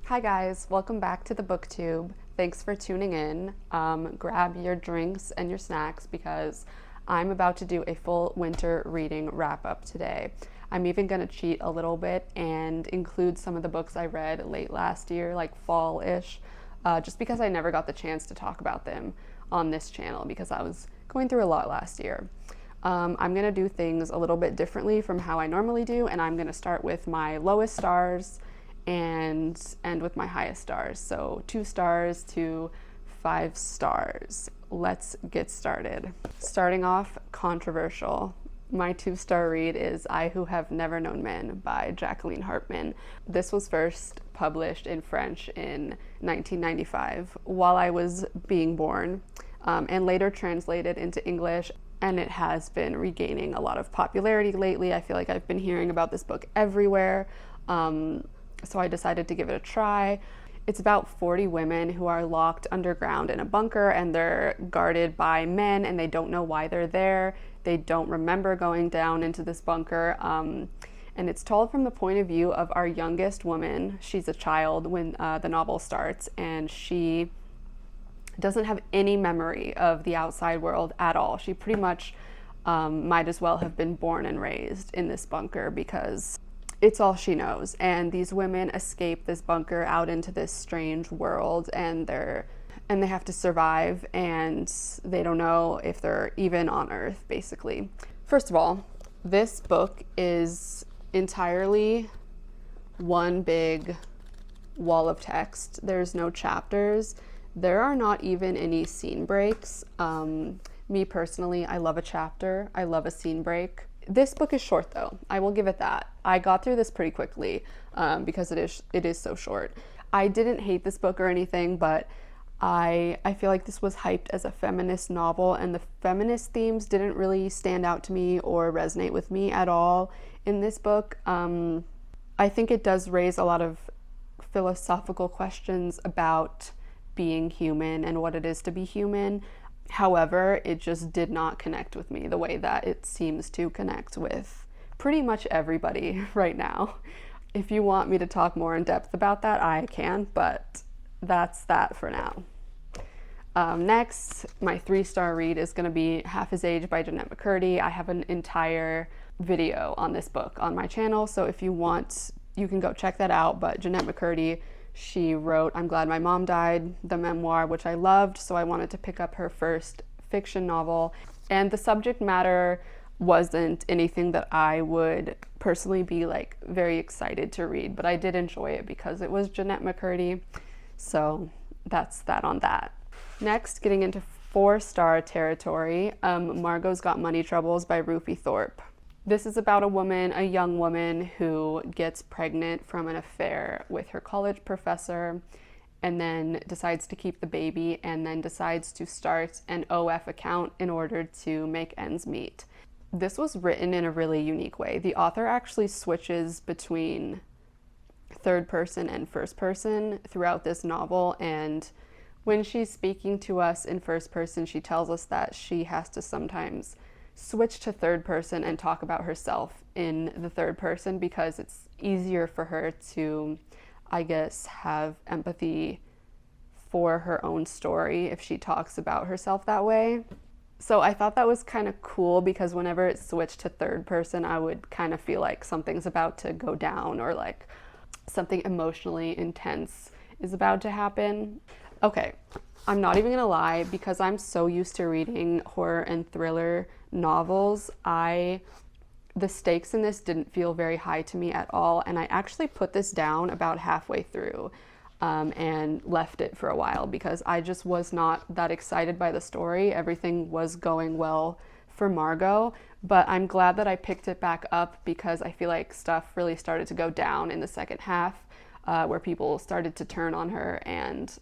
Hi guys, welcome back to the BookTube. Thanks for tuning in. Grab your drinks and your snacks because I'm about to do a full winter reading wrap up today. I'm even going to cheat a little bit and include some of the books I read late last year, like fall-ish, just because I never got the chance to talk about them on this channel because I was going through a lot last year. I'm going to do things a little bit differently from how I normally do, and I'm going to start with my lowest stars and end with my highest stars. So 2 stars to 5 stars. Let's get started. Starting off, controversial. My 2-star read is I Who Have Never Known Men by Jacqueline Hartman. This was first published in French in 1995 while I was being born, and later translated into English, and it has been regaining a lot of popularity lately. I feel like I've been hearing about this book everywhere. So I decided to give it a try. It's about 40 women who are locked underground in a bunker, and they're guarded by men, and they don't know why they're there. They don't remember going down into this bunker. And it's told from the point of view of our youngest woman. She's a child when the novel starts, and she doesn't have any memory of the outside world at all. She pretty much might as well have been born and raised in this bunker because it's all she knows. And these women escape this bunker out into this strange world, and they have to survive, and they don't know if they're even on Earth, basically. First of all, this book is entirely one big wall of text. There's no chapters. There are not even any scene breaks. Me personally, I love a chapter. I love a scene break. This book is short though. I will give it that. I got through this pretty quickly because it is so short. I didn't hate this book or anything, but I feel like this was hyped as a feminist novel, and the feminist themes didn't really stand out to me or resonate with me at all in this book. I think it does raise a lot of philosophical questions about being human and what it is to be human. However, it just did not connect with me the way that it seems to connect with pretty much everybody right now. If you want me to talk more in depth about that, I can, but that's that for now. Next, my 3-star read is going to be Half His Age by Jennette McCurdy. I have an entire video on this book on my channel, so if you want, you can go check that out. But Jennette McCurdy, she wrote I'm Glad My Mom Died, the memoir, which I loved, so I wanted to pick up her first fiction novel. And the subject matter wasn't anything that I would personally be like very excited to read, but I did enjoy it because it was Jennette McCurdy. So that's that on that. Next, getting into 4-star territory, Margot's Got Money Troubles by Rufi Thorpe. This is about a young woman who gets pregnant from an affair with her college professor, and then decides to keep the baby, and then decides to start an OF account in order to make ends meet. This was written in a really unique way. The author actually switches between third person and first person throughout this novel, and when she's speaking to us in first person, she tells us that she has to sometimes switch to third person and talk about herself in the third person because it's easier for her to, I guess, have empathy for her own story if she talks about herself that way. So I thought that was kind of cool because whenever it switched to third person, I would kind of feel like something's about to go down or like something emotionally intense is about to happen. Okay, I'm not even gonna lie, because I'm so used to reading horror and thriller novels, the stakes in this didn't feel very high to me at all, and I actually put this down about halfway through and left it for a while because I just was not that excited by the story. Everything was going well for Margot, but I'm glad that I picked it back up because I feel like stuff really started to go down in the second half where people started to turn on her and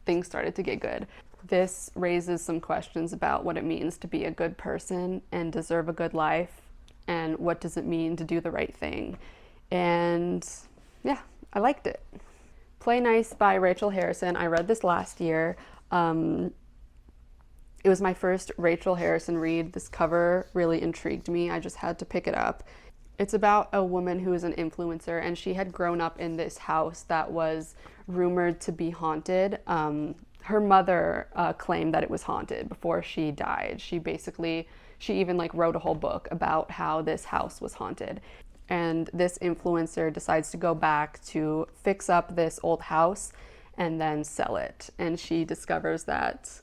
things started to get good. This raises some questions about what it means to be a good person and deserve a good life, and what does it mean to do the right thing. And yeah, I liked it. Play Nice by Rachel Harrison. I read this last year. It was my first Rachel Harrison read. This cover really intrigued me. I just had to pick it up. It's about a woman who is an influencer, and she had grown up in this house that was rumored to be haunted. Her mother claimed that it was haunted before she died. She even like wrote a whole book about how this house was haunted. And this influencer decides to go back to fix up this old house and then sell it. And she discovers that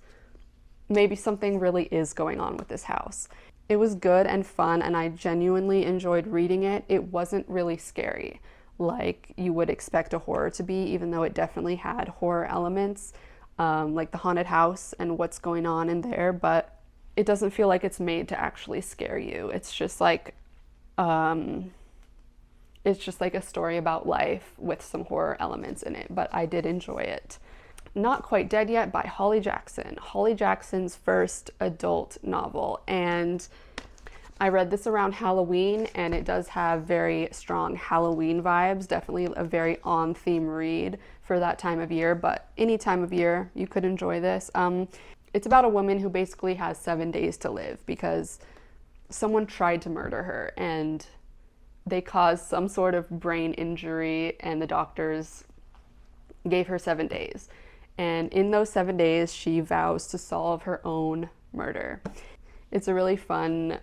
maybe something really is going on with this house. It was good and fun, and I genuinely enjoyed reading it. It wasn't really scary like you would expect a horror to be, even though it definitely had horror elements, like the haunted house and what's going on in there, but it doesn't feel like it's made to actually scare you. It's just like a story about life with some horror elements in it, but I did enjoy it. Not Quite Dead Yet by Holly Jackson. Holly Jackson's first adult novel, and I read this around Halloween, and it does have very strong Halloween vibes. Definitely a very on-theme read for that time of year, but any time of year you could enjoy this. It's about a woman who basically has 7 days to live because someone tried to murder her, and they caused some sort of brain injury, and the doctors gave her 7 days. And in those 7 days, she vows to solve her own murder. It's a really fun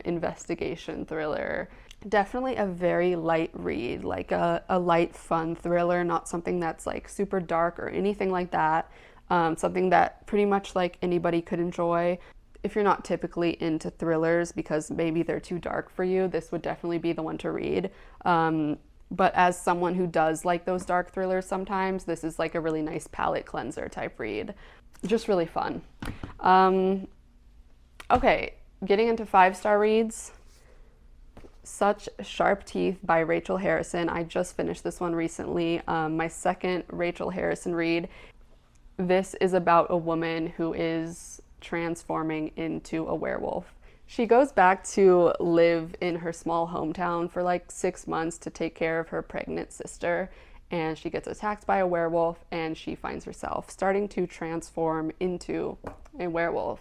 investigation thriller. Definitely a very light read, like a light, fun thriller, not something that's like super dark or anything like that. Something that pretty much like anybody could enjoy. If you're not typically into thrillers because maybe they're too dark for you, this would definitely be the one to read. But as someone who does like those dark thrillers sometimes, this is like a really nice palate cleanser type read. Just really fun. Okay, getting into 5-star reads. Such Sharp Teeth by Rachel Harrison. I just finished this one recently. My second Rachel Harrison read. This is about a woman who is transforming into a werewolf. She goes back to live in her small hometown for like 6 months to take care of her pregnant sister, and she gets attacked by a werewolf, and she finds herself starting to transform into a werewolf.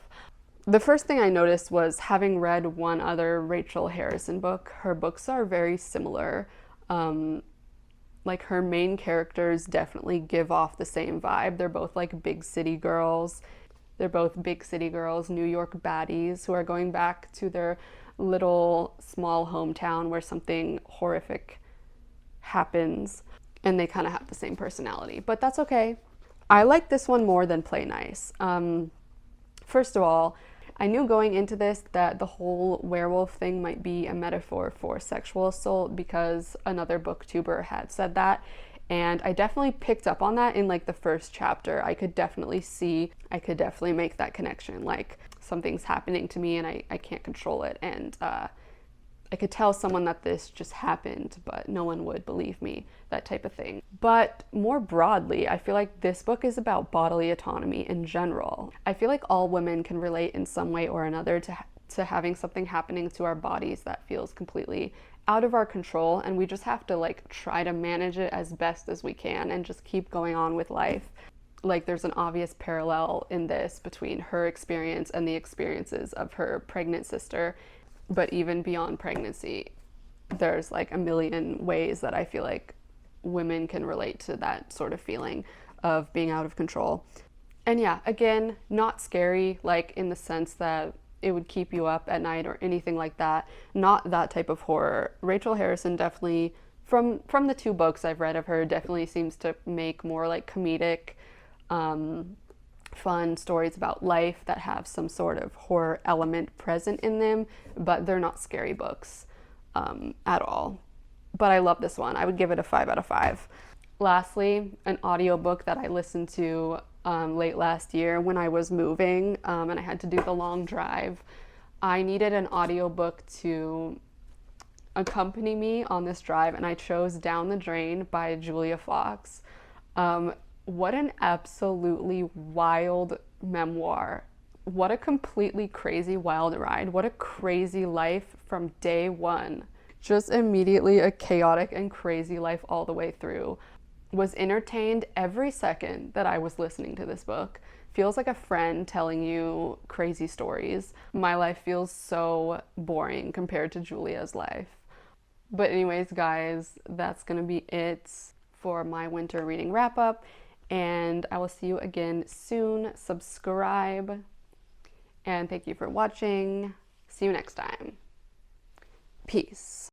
The first thing I noticed was, having read one other Rachel Harrison book, her books are very similar. Like her main characters definitely give off the same vibe. They're both like big city girls. They're both big city girls, New York baddies who are going back to their little small hometown where something horrific happens, and they kind of have the same personality, but that's okay. I like this one more than Play Nice. First of all, I knew going into this that the whole werewolf thing might be a metaphor for sexual assault because another booktuber had said that. And I definitely picked up on that in like the first chapter. I could definitely make that connection. Like something's happening to me and I can't control it. And I could tell someone that this just happened, but no one would believe me, that type of thing. But more broadly, I feel like this book is about bodily autonomy in general. I feel like all women can relate in some way or another to having something happening to our bodies that feels completely out of our control, and we just have to like try to manage it as best as we can and just keep going on with life. Like there's an obvious parallel in this between her experience and the experiences of her pregnant sister, but even beyond pregnancy, there's like a million ways that I feel like women can relate to that sort of feeling of being out of control. And yeah, again, not scary, like in the sense that it would keep you up at night or anything like that. Not that type of horror. Rachel Harrison definitely, from the 2 books I've read of her, definitely seems to make more like comedic, fun stories about life that have some sort of horror element present in them, but they're not scary books at all. But I love this one. I would give it a 5 out of 5. Lastly, an audiobook that I listened to late last year when I was moving and I had to do the long drive. I needed an audiobook to accompany me on this drive, and I chose Down the Drain by Julia Fox. What an absolutely wild memoir. What a completely crazy wild ride. What a crazy life from day one. Just immediately a chaotic and crazy life all the way through. Was entertained every second that I was listening to this book. Feels like a friend telling you crazy stories. My life feels so boring compared to Julia's life. But anyways, guys, that's gonna be it for my winter reading wrap up, and I will see you again soon. Subscribe, and thank you for watching. See you next time. Peace.